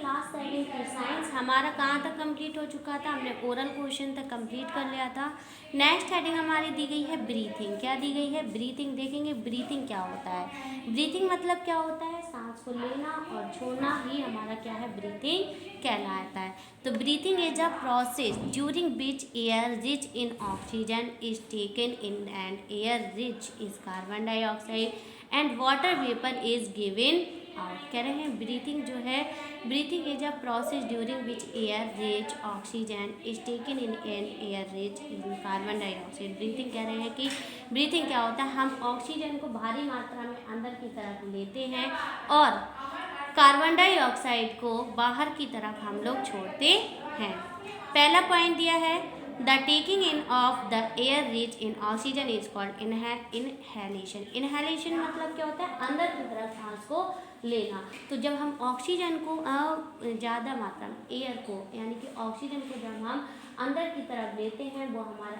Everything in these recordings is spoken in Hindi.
क्लास 7 की साइंस हमारा कहाँ तक कंप्लीट हो चुका था। हमने ओरल क्वेश्चन तक कंप्लीट कर लिया था। नेक्स्ट हेडिंग हमारी दी गई है ब्रीथिंग। क्या दी गई है? ब्रीथिंग। देखेंगे ब्रीथिंग क्या होता है। ब्रीथिंग मतलब क्या होता है? सांस को लेना और छोड़ना ही हमारा क्या है? ब्रीथिंग कहलाता है। तो breathing is a process during which air rich in oxygen is taken in and air rich is carbon dioxide and water vapour is given out. कह रहे हैं ब्रीथिंग जो है, breathing is a process during which air rich oxygen is taken in and air rich in carbon dioxide. Breathing कह रहे हैं कि ब्रीथिंग क्या होता है? हम ऑक्सीजन को भारी मात्रा में अंदर की तरफ लेते हैं और कार्बन डाइऑक्साइड को बाहर की तरफ हम लोग छोड़ते हैं। पहला पॉइंट दिया है the taking in of the air rich in oxygen is called inhalation. Inhalation मतलब क्या होता है? अंदर की तरफ सांस को लेना। तो जब हम ऑक्सीजन को ज़्यादा मात्रा में एयर को यानी कि ऑक्सीजन को जब हम अंदर की तरफ लेते हैं वो हमारा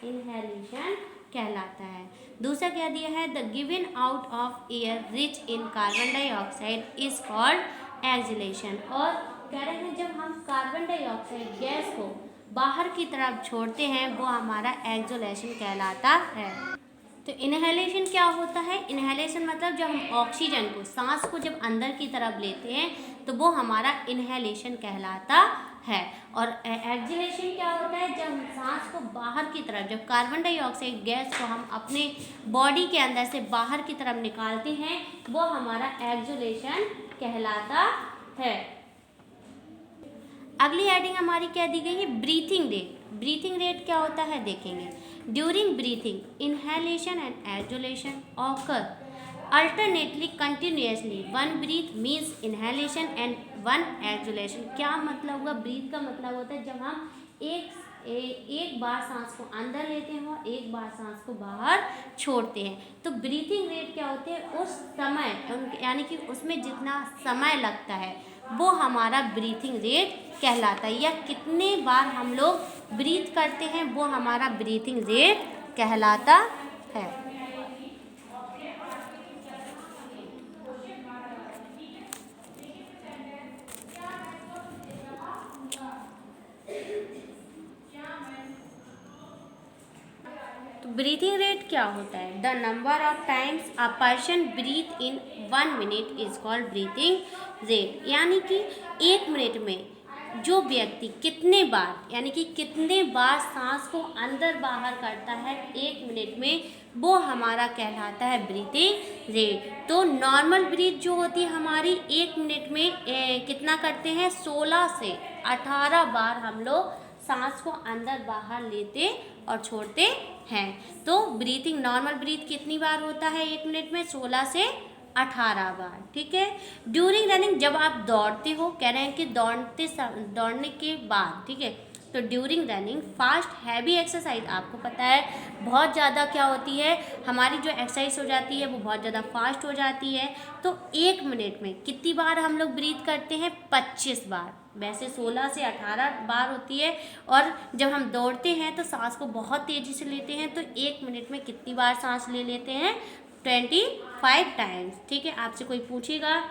इनहेलेशन कहलाता है। दूसरा क्या दिया है? The given out of air rich in carbon dioxide is called exhalation. और कह रहे हैं जब हम कार्बन डाइऑक्साइड गैस को बाहर की तरफ छोड़ते हैं वो हमारा एक्सहेलेशन कहलाता है। तो इनहेलेशन क्या होता है? इनहेलेशन मतलब जब हम ऑक्सीजन को सांस को जब अंदर की तरफ लेते हैं तो वो हमारा इनहेलेशन कहलाता है। और एक्सहेलेशन क्या होता है? जब हम सांस को बाहर की तरफ, जब कार्बन डाइऑक्साइड गैस को हम अपने बॉडी के अंदर से बाहर की तरफ निकालते हैं वो हमारा एक्सहेलेशन कहलाता है। अगली हेडिंग हमारी क्या दी गई है? Breathing rate. ब्रीथिंग रेट क्या होता है देखेंगे। During breathing inhalation and exhalation occur alternately continuously. One breath means inhalation and one exhalation. क्या मतलब हुआ? ब्रीथ का मतलब होता है जब हम एक बार सांस को अंदर लेते हैं और एक बार सांस को बाहर छोड़ते हैं। तो ब्रीथिंग रेट क्या होते हैं? उस समय यानी कि उसमें जितना समय लगता है वो हमारा ब्रीथिंग रेट कहलाता है, या कितने बार हम लोग ब्रीथ करते हैं वो हमारा ब्रीथिंग रेट कहलाता है। तो ब्रीथिंग रेट क्या होता है? The number of times a person breathe in 1 minute is called breathing rate. यानी कि 1 मिनट में जो व्यक्ति कितने बार यानी कि कितने बार सांस को अंदर बाहर करता है 1 मिनट में वो हमारा कहलाता है ब्रीथिंग रेट। तो नॉर्मल ब्रीथ जो होती है हमारी 1 मिनट में कितना करते हैं? 16 से 18 बार हम लोग सांस को अंदर बाहर लेते और छोड़ते हैं। तो ब्रीथिंग नॉर्मल ब्रीथ कितनी बार होता है 1 मिनट में? 16 से 18 बार। ठीक है। ड्यूरिंग रनिंग जब आप दौड़ते हो, कह रहे हैं कि दौड़ने के बाद, ठीक है, तो during running fast heavy exercise, आपको पता है बहुत ज़्यादा क्या होती है हमारी जो एक्सरसाइज हो जाती है वो बहुत ज़्यादा फास्ट हो जाती है। तो 1 मिनट में कितनी बार हम लोग ब्रीथ करते हैं? 25 बार। वैसे 16 से 18 बार होती है। और जब हम दौड़ते हैं तो सांस को बहुत तेज़ी से लेते हैं। तो 1 मिनट में कितनी बार सांस ले लेते हैं? 25 टाइम्स। ठीक है। आपसे कोई पूछेगा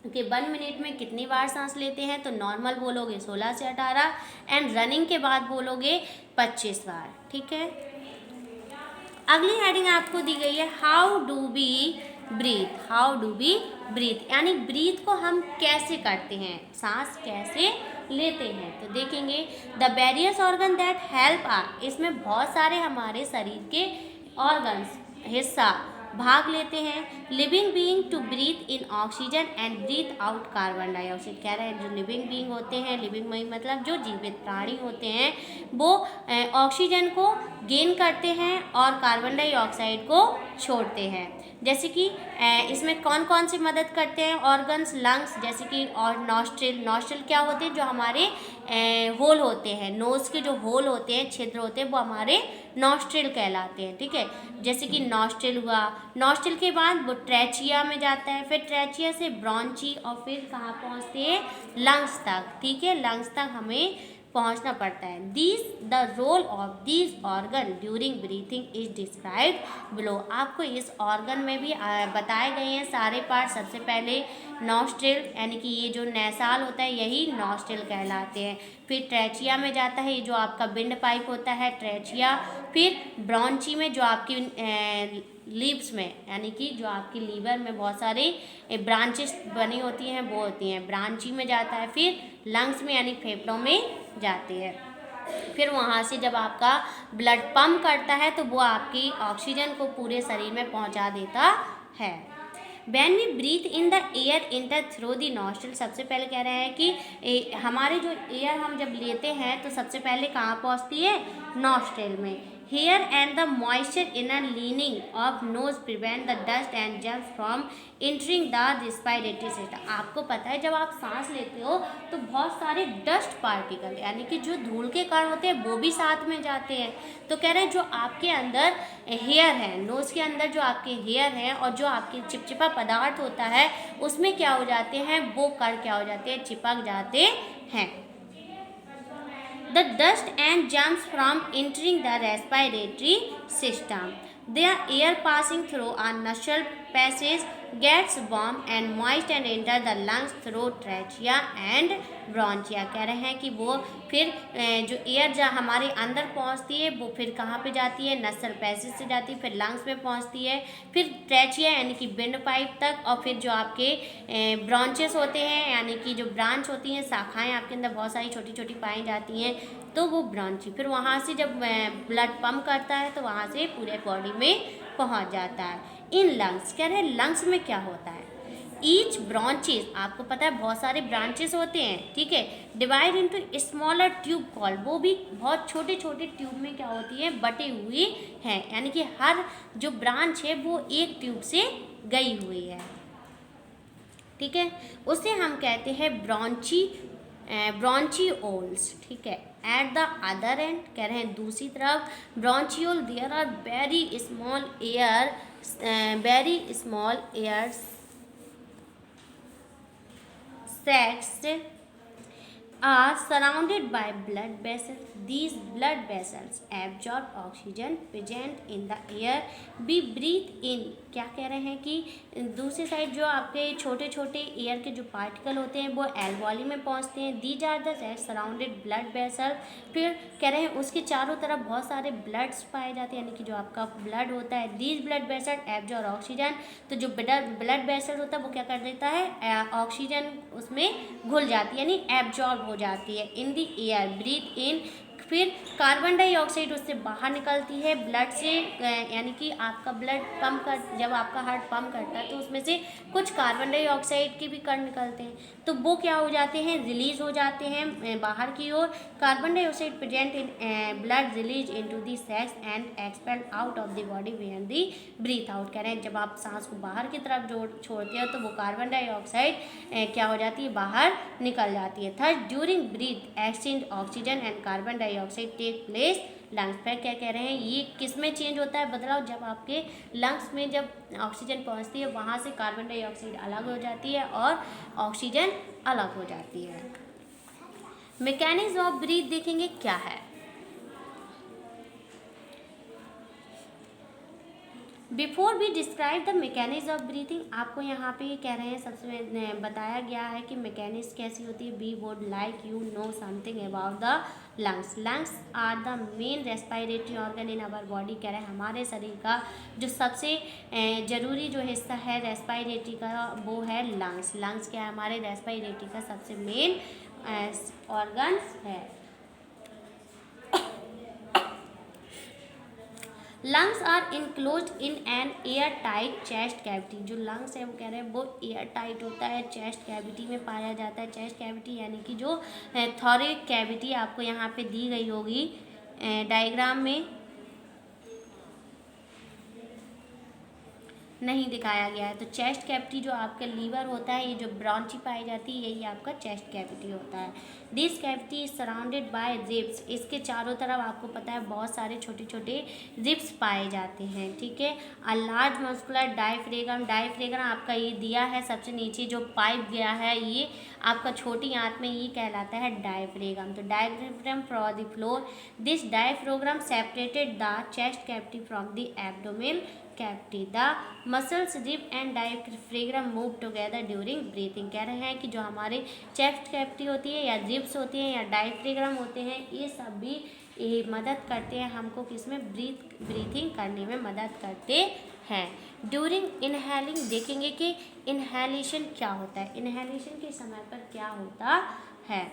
कि 1 मिनट में कितनी बार सांस लेते हैं तो नॉर्मल बोलोगे 16 से 18 एंड रनिंग के बाद बोलोगे 25 बार। ठीक है। अगली हेडिंग आपको दी गई है how do we breathe. How do we breathe यानी ब्रीथ को हम कैसे करते हैं, सांस कैसे लेते हैं। तो देखेंगे the various organ that help are, इसमें बहुत सारे हमारे शरीर के ऑर्गन्स हिस्सा भाग लेते हैं। Living being to breathe in oxygen and breathe out carbon dioxide. कह रहे हैं जो लिविंग बीइंग होते हैं, लिविंग बीइंग मतलब जो जीवित प्राणी होते हैं वो ऑक्सीजन को गेन करते हैं और कार्बन डाइऑक्साइड को छोड़ते हैं। जैसे कि इसमें कौन कौन सी मदद करते हैं ऑर्गन्स? लंग्स, जैसे कि, और नॉस्ट्रिल। नॉस्ट्रिल क्या होते हैं? जो हमारे होल होते हैं, नोज़ के जो होल होते हैं, छिद्र होते हैं वो हमारे नॉस्ट्रिल कहलाते हैं। ठीक है। जैसे कि नॉस्ट्रिल हुआ, नॉस्ट्रिल के बाद वो ट्रैचिया में जाता है, फिर ट्रैचिया से ब्रॉन्ची और फिर कहाँ पहुँचते हैं? लंग्स तक। ठीक है। लंग्स तक हमें पहुंचना पड़ता है। This the role of this organ during breathing is described below. आपको इस ऑर्गन में भी बताए गए हैं सारे पार्ट। सबसे पहले नॉस्ट्रिल, यानी कि ये जो नेसाल होता है यही नॉस्ट्रिल कहलाते हैं। फिर ट्रेचिया में जाता है, ये जो आपका विंड पाइप होता है ट्रेचिया। फिर ब्रॉन्ची में जो आपकी लीव्स में, यानी कि जो आपकी लीवर में बहुत सारी ब्रांचेस बनी होती हैं वो होती हैं, ब्रांची में जाता है। फिर लंग्स में यानी फेफड़ों में जाती है। फिर वहाँ से जब आपका ब्लड पंप करता है तो वो आपकी ऑक्सीजन को पूरे शरीर में पहुँचा देता है। When we breathe in the air enter through the nostril, सबसे पहले कह रहे हैं कि हमारे जो एयर हम जब लेते हैं तो सबसे पहले कहाँ पहुँचती है, नॉस्ट्रिल में। Here and the moisture inner lining of nose prevent the dust and germs from entering the respiratory system। आपको पता है जब आप सांस लेते हो तो बहुत सारे डस्ट पार्टिकल यानी कि जो धूल के कण होते हैं वो भी साथ में जाते हैं। तो कह रहे हैं जो आपके अंदर हेयर है, नोज़ के अंदर जो आपके हेयर है और जो आपके चिपचिपा पदार्थ होता है उसमें क्या हो जाते हैं, वो कण क्या हो जाते हैं, चिपक जाते हैं। The dust and germs from entering the respiratory system. Their air passing through a nasal passage gets warm and moist and enter the lungs through trachea and bronchia। कह रहे हैं कि वो फिर जो एयर जहाँ हमारे अंदर पहुँचती है वो फिर कहाँ पे जाती है, नसल पैसेज से जाती है, फिर लंग्स में पहुँचती है, फिर ट्रेचिया यानी कि विंड पाइप तक, और फिर जो आपके ब्रांचेस होते हैं यानी कि जो ब्रांच होती हैं, शाखाएं आपके अंदर बहुत सारी छोटी छोटी पाई जाती हैं तो वो ब्रांची, फिर वहाँ से जब ब्लड पंप करता है तो वहाँ से पूरे बॉडी में पहुँच जाता है। इन लंग्स, कह रहे हैं लंग्स में क्या होता है, ईच ब्रांचेस, आपको पता है बहुत सारे ब्रांचेस होते हैं, ठीक है, divide into smaller tube call, वो भी बहुत छोटे छोटे ट्यूब में क्या होती है, बटी हुई है, यानी कि हर जो ब्रांच है वो एक ट्यूब से गई हुई है, ठीक है, उसे हम कहते हैं ब्रॉन्चियोल्स, ठीक है। एट द अदर एंड, कह रहे हैं दूसरी तरफ, bronchiole there are very small air sacs are surrounded by blood vessels. These blood vessels absorb oxygen present in the air we breathe in। क्या कह रहे हैं कि दूसरी साइड जो आपके छोटे छोटे एयर के जो पार्टिकल होते हैं वो एल्वोली में पहुंचते हैं। These are the sacs surrounded blood vessels। फिर कह रहे हैं उसके चारों तरफ बहुत सारे ब्लड्स पाए जाते हैं, यानी कि जो आपका ब्लड होता है। These blood vessels absorb oxygen, तो जो ब्लड वेसल होता है वो क्या कर देता है, ऑक्सीजन उसमें घुल जाती है यानी एब्जॉर्ब हो जाती है। इन दी एयर ब्रीथ इन, फिर कार्बन डाइऑक्साइड उससे बाहर निकलती है ब्लड से, यानी कि आपका ब्लड पंप कर, जब आपका हार्ट पंप करता है तो उसमें से कुछ कार्बन डाइऑक्साइड के भी कण निकलते हैं, तो वो क्या हो जाते हैं, रिलीज हो जाते हैं बाहर की ओर। Carbon dioxide present in blood release into the sacs and expelled out of the body when the breathe out. कह रहे हैं जब आप सांस को बाहर की तरफ छोड़ते हो तो वो कार्बन डाइऑक्साइड क्या हो जाती है, बाहर निकल जाती है। Third during breath exchange oxygen and carbon dioxide take place lungs. पर क्या कह रहे हैं, ये किस में चेंज होता है बदलाव, जब आपके लंग्स में जब ऑक्सीजन पहुंचती है वहाँ से कार्बन डाइऑक्साइड अलग हो जाती है और ऑक्सीजन अलग हो जाती है। मैकेनिज्म ऑफ ब्रीथ देखेंगे क्या है। Before we describe the mechanism of breathing, आपको यहाँ पे कह रहे हैं सबसे बताया गया है कि मैकेनिज्म कैसी होती है। We would like you know something about the lungs. Lungs are the main respiratory organ in our body. कह रहे हैं हमारे शरीर का जो सबसे ज़रूरी जो हिस्सा है रेस्पिरेटरी का वो है लंग्स। लंग्स क्या है, हमारे रेस्पिरेटरी का सबसे मेन ऑर्गन है। Lungs are enclosed in an air tight chest cavity. जो लंग्स है वो कह रहे हैं वो एयर टाइट होता है, चेस्ट कैविटी में पाया जाता है। चेस्ट कैविटी यानी कि जो थोरैक कैविटी आपको यहाँ पे दी गई होगी डायग्राम में, नहीं दिखाया गया है। तो चेस्ट कैविटी जो आपका लीवर होता है, ये जो ब्रॉन्ची पाई जाती है, यही आपका चेस्ट कैविटी होता है। This cavity is surrounded by ribs, इसके चारों तरफ आपको पता है बहुत सारे छोटे छोटे रिब्स पाए जाते हैं, ठीक है। A large muscular diaphragm, diaphragm आपका ये दिया है सबसे नीचे जो पाइप गया है, ये आपका छोटी आंत में, ये कहलाता है डायफ्रेगम। तो diaphragm from the floor, this diaphragm separated the chest cavity from the abdominal cavity. The muscles rib end diaphragm move together during breathing. कह रहे हैं कि जो हमारे चेस्ट कैविटी होती है या रिब्स होती हैं या डायफ्रेगम होते हैं, ये सब भी ये मदद करते हैं हमको किसमें, ब्रीथिंग करने में मदद करते हैं। ड्यूरिंग इनहेलिंग देखेंगे कि इनहेलेशन क्या होता है, इनहेलेशन के समय पर क्या होता है।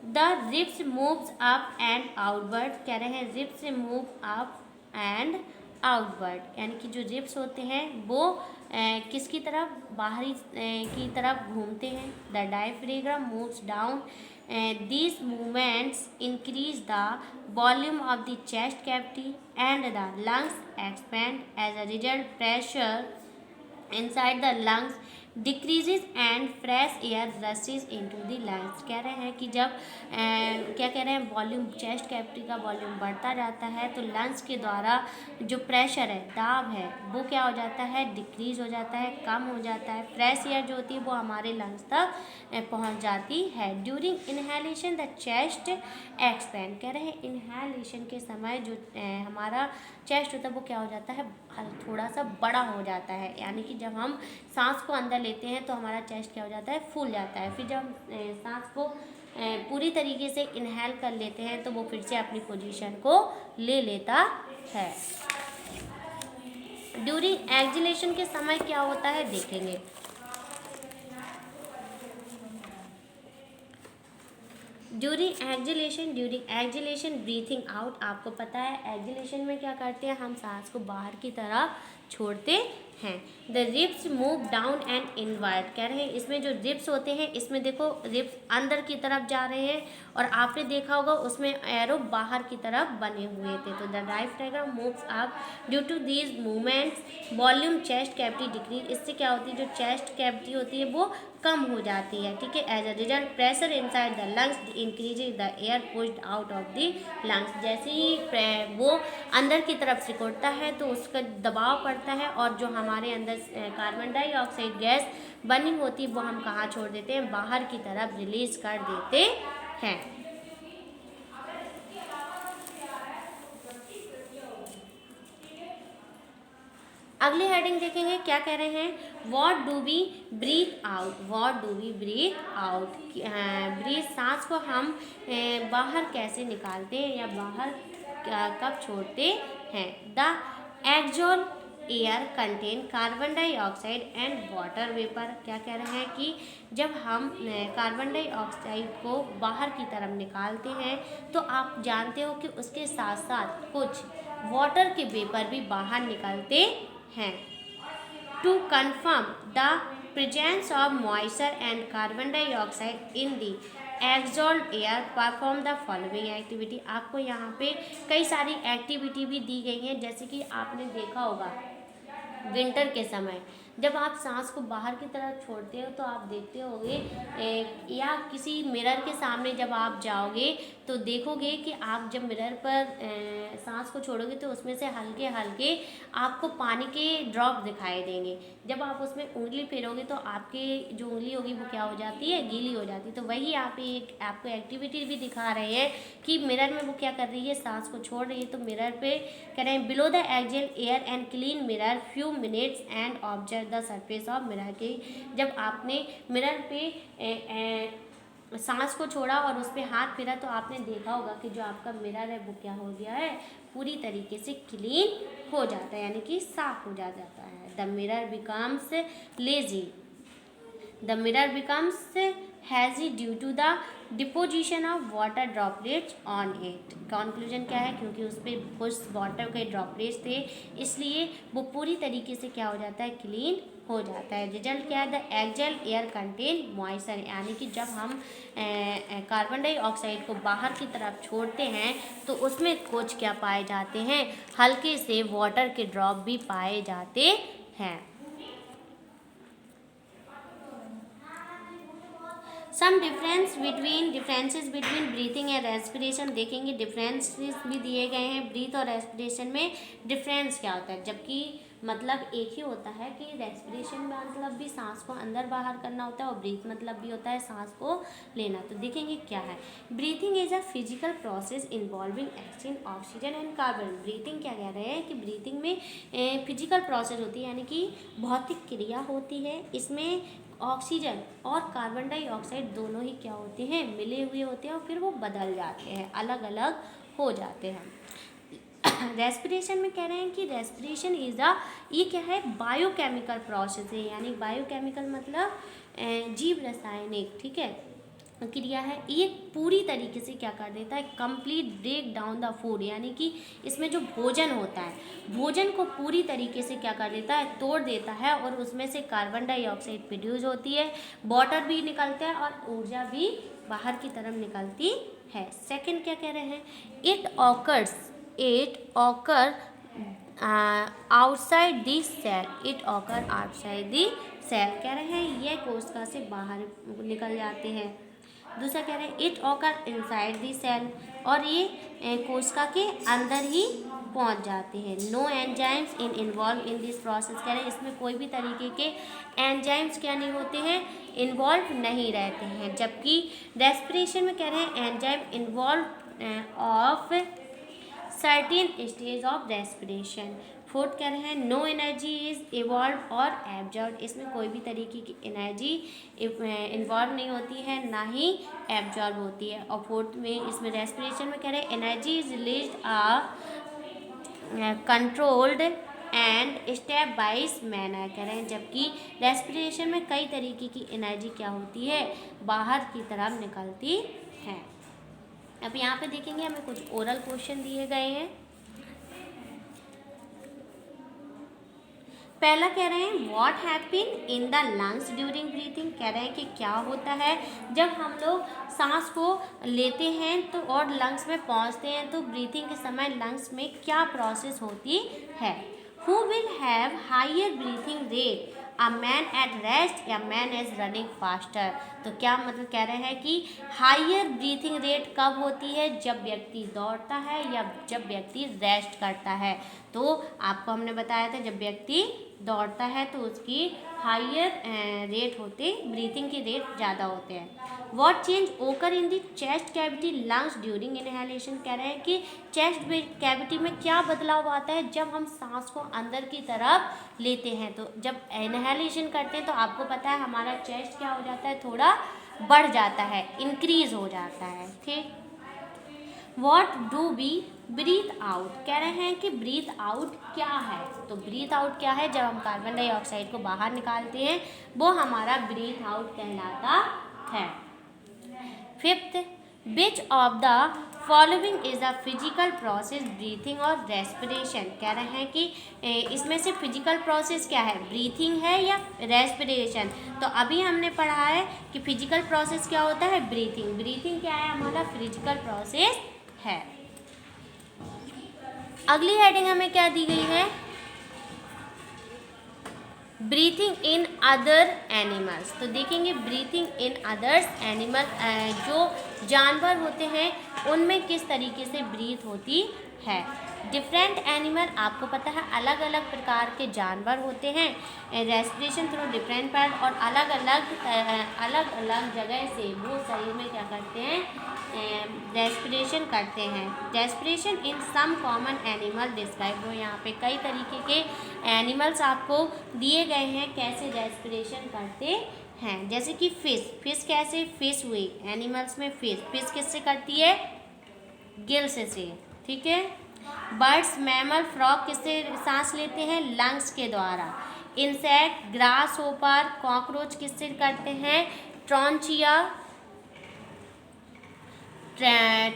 The ribs moves up and outward, कह रहे हैं ribs move up and outward, यानी कि जो रिब्स होते हैं वो किसकी तरफ, बाहरी की तरफ घूमते हैं। The diaphragm moves down, these movements increase the volume of the chest cavity and the lungs expand. As a result, pressure inside the lungs decreases and fresh air rushes into the lungs। कह रहे हैं कि जब क्या कह रहे हैं, वॉल्यूम, चेस्ट कैविटी का वॉल्यूम बढ़ता जाता है तो लंग्स के द्वारा जो प्रेशर है, दाब है, वो क्या हो जाता है, डिक्रीज हो जाता है, कम हो जाता है। फ्रेश एयर जो होती है वो हमारे लंग्स तक पहुंच जाती है। During inhalation the chest expand, कह रहे हैं इनहेलेशन के समय जो हमारा चेस्ट होता है वो क्या हो जाता है, थोड़ा सा बड़ा हो जाता है। यानी कि जब हम सांस को अंदर लेते हैं तो हमारा चेस्ट क्या हो जाता है, फूल जाता है। फिर जब हम सांस को पूरी तरीके से इनहेल कर लेते हैं तो वो फिर से अपनी पोजीशन को ले लेता है। ड्यूरिंग एक्सहेलेशन के समय क्या होता है देखेंगे। ड्यूरिंग एक्सहेलेशन ब्रीथिंग आउट, आपको पता है एक्सहेलेशन में क्या करते हैं, हम सांस को बाहर की तरफ छोड़ते हैं। The ribs move down and inward, कह रहे हैं इसमें जो रिब्स होते हैं, इसमें देखो रिब्स अंदर की तरफ जा रहे हैं और आपने देखा होगा उसमें एरो बाहर की तरफ बने हुए थे। तो the diaphragm moves up, due to these movements volume chest cavity decrease, इससे क्या होती है, जो चेस्ट कैविटी होती है वो कम हो जाती है, ठीक है। As a result pressure inside the lungs increases, the air pushed out of the lungs, जैसे ही वो अंदर की तरफ सिकुड़ता है तो उसका दबाव पड़ता है और जो हमारे अंदर कार्बन डाइऑक्साइड गैस बनी होती है वो हम कहाँ छोड़ देते हैं, बाहर की तरफ रिलीज कर देते हैं। अगली हेडिंग देखेंगे, क्या कह रहे हैं, what do we breathe out, what do we breathe out, breath सांस को हम बाहर कैसे निकालते हैं या बाहर कब छोड़ते हैं। The exhaled air contain carbon dioxide and water vapour, क्या कह रहे हैं कि जब हम कार्बन डाइऑक्साइड को बाहर की तरफ निकालते हैं तो आप जानते हो कि उसके साथ साथ कुछ वाटर के वेपर भी बाहर निकलते हैं। To confirm the presence of moisture and carbon dioxide in the exhaled air perform the following activity, आपको यहाँ पे कई सारी एक्टिविटी भी दी गई हैं। जैसे कि आपने देखा होगा विंटर के समय जब आप सांस को बाहर की तरफ छोड़ते हो तो आप देखते होगे या किसी मिरर के सामने जब आप जाओगे तो देखोगे कि आप जब मिरर पर सांस को छोड़ोगे तो उसमें से हल्के हल्के आपको पानी के ड्रॉप दिखाई देंगे। जब आप उसमें उंगली फेरोगे तो आपकी जो उंगली होगी वो क्या हो जाती है, गीली हो जाती है। तो वही आप एक आपको एक्टिविटी भी दिखा रहे हैं कि मिरर में वो क्या कर रही है, सांस को छोड़ रही है। तो मिरर पे कह रहे हैं blow the exhaled air and clean mirror few minutes and observe the surface of mirror की, जब आपने मिरर पे सांस को छोड़ा और उस पर हाथ फेरा तो आपने देखा होगा कि जो आपका मिरर है वो क्या हो गया है, पूरी तरीके से क्लीन हो जाता है, यानी कि साफ हो जाता है। The mirror becomes lazy, the mirror becomes hazy due to the deposition of water droplets on it. Conclusion क्या है, क्योंकि उस पर कुछ वाटर के ड्रॉपलेट्स थे इसलिए वो पूरी तरीके से क्या हो जाता है, क्लीन हो जाता है। रिजल्ट क्या है, the exhaled air contain moisture, यानी कि जब हम कार्बन डाइऑक्साइड को बाहर की तरफ छोड़ते हैं तो उसमें कुछ क्या पाए जाते हैं, हल्के से वाटर के ड्रॉप भी पाए जाते है। Some differences between breathing and respiration देखेंगे। डिफरेंसेस भी दिए गए हैं, ब्रीथ और रेस्पिरेशन में डिफरेंस क्या होता है, जबकि मतलब एक ही होता है कि रेस्पिरेशन में मतलब भी सांस को अंदर बाहर करना होता है और ब्रीथ मतलब भी होता है सांस को लेना। तो देखेंगे क्या है। Breathing is a physical process involving exchange oxygen and carbon. Breathing क्या कह रहे हैं कि ब्रीथिंग में फिजिकल प्रोसेस होती है, यानी कि भौतिक क्रिया होती है। इसमें ऑक्सीजन और कार्बन डाइऑक्साइड दोनों ही क्या होते हैं, मिले हुए होते हैं और फिर वो बदल जाते हैं, अलग अलग हो जाते हैं। रेस्पिरेशन में कह रहे हैं कि रेस्पिरेशन इज अ, ये क्या है, बायोकेमिकल प्रोसेस है, यानी बायोकेमिकल मतलब जीव रासायनिक, ठीक है, क्रिया है। ये पूरी तरीके से क्या कर देता है, complete break down the food, यानी कि इसमें जो भोजन होता है, भोजन को पूरी तरीके से क्या कर देता है, तोड़ देता है और उसमें से कार्बन डाइऑक्साइड प्रोड्यूस होती है, वाटर भी निकलता है और ऊर्जा भी बाहर की तरफ निकलती है। सेकंड क्या कह रहे हैं, it occur outside the cell, it occur outside the cell, कह रहे हैं यह कोशिका से बाहर निकल जाते हैं। दूसरा कह रहे हैं it occur inside the cell, और ये कोशिका के अंदर ही पहुंच जाते हैं। No enzymes involve in this process, कह रहे हैं इसमें कोई भी तरीके के एंजाइम्स क्या नहीं होते हैं, इन्वॉल्व नहीं रहते हैं। जबकि रेस्पिरेशन में कह रहे हैं enzyme involve of certain stage of respiration. Fourth कह रहे हैं नो एनर्जी इज इवॉल्व और एब्जॉर्ब, इसमें कोई भी तरीके की एनर्जी इन्वॉल्व नहीं होती है, ना ही एब्जॉर्ब होती है। और फोर्थ में इसमें रेस्पिरेशन में कह रहे हैं energy is released controlled and step wise manner, कह रहे हैं जबकि रेस्पिरेशन में कई तरीके की एनर्जी क्या होती है, बाहर की तरफ निकलती है। अब यहाँ पे देखेंगे हमें कुछ ओरल क्वेश्चन दिए गए हैं। पहला कह रहे हैं what happen in the lungs during breathing, कह रहे हैं कि क्या होता है जब हम लोग सांस को लेते हैं तो और लंग्स में पहुंचते हैं, तो ब्रीथिंग के समय लंग्स में क्या प्रोसेस होती है। Who will have higher breathing rate, a man at rest या मैन इज रनिंग फास्टर। तो क्या मतलब कह रहे हैं कि हायर ब्रीथिंग रेट कब होती है, जब व्यक्ति दौड़ता है या जब व्यक्ति रेस्ट करता है। तो आपको हमने बताया था जब व्यक्ति दौड़ता है तो उसकी हायर रेट होते, ब्रीथिंग के रेट ज़्यादा होते हैं। What change occur in the chest cavity lungs during inhalation, कह रहे हैं कि चेस्ट कैविटी में क्या बदलाव आता है जब हम सांस को अंदर की तरफ लेते हैं। तो जब इनहेलेशन करते हैं तो आपको पता है हमारा चेस्ट क्या हो जाता है, थोड़ा बढ़ जाता है, इंक्रीज हो जाता है, ठीक। What do we breathe out, कह रहे हैं कि ब्रीथ आउट क्या है। तो ब्रीथ आउट क्या है, जब हम कार्बन डाइऑक्साइड को बाहर निकालते हैं वो हमारा ब्रीथ आउट कहलाता है। Fifth, which of the following is a physical process breathing और रेस्पिरेशन, कह रहे हैं कि इसमें से फिजिकल प्रोसेस क्या है, ब्रीथिंग है या रेस्पिरेशन। तो अभी हमने पढ़ा है कि फिजिकल प्रोसेस क्या होता है, ब्रीथिंग। ब्रीथिंग क्या है, हमारा फिजिकल प्रोसेस है। अगली हेडिंग हमें क्या दी गई है, ब्रीथिंग इन अदर एनिमल्स। तो देखेंगे ब्रीथिंग इन अदर्स एनिमल, जो जानवर होते हैं उनमें किस तरीके से ब्रीथ होती है। डिफरेंट एनिमल, आपको पता है अलग अलग प्रकार के जानवर होते हैं, रेस्पिरेशन थ्रू डिफरेंट पार्ट, और अलग अलग जगह से वो शरीर में क्या करते हैं, रेस्पिरेशन करते हैं। Respiration in some common animal describe, हो यहाँ पे कई तरीके के एनिमल्स आपको दिए गए हैं कैसे रेस्पिरेशन करते हैं। जैसे कि फिश कैसे, फिश हुई एनिमल्स में फिश किससे करती है, गिल्स से, ठीक है। बर्ड्स, मैमल, फ्रॉग किससे सांस लेते हैं, लंग्स के द्वारा। इंसेक्ट, ग्रास होपर, कॉकरोच किससे करते हैं,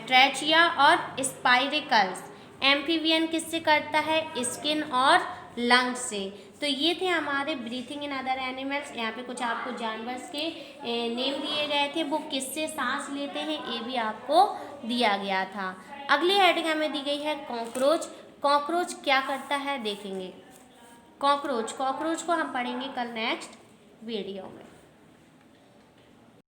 ट्रैचिया और स्पाइरिकल्स। एम्फीबियन किससे करता है, स्किन और लंग्स से। तो ये थे हमारे ब्रीथिंग इन अदर एनिमल्स। यहाँ पे कुछ आपको जानवर्स के नेम दिए गए थे, वो किससे सांस लेते हैं ये भी आपको दिया गया था। अगली हेडिंग हमें दी गई है कॉकरोच। कॉकरोच क्या करता है देखेंगे। कॉकरोच, कॉकरोच को हम पढ़ेंगे कल नेक्स्ट वीडियो में।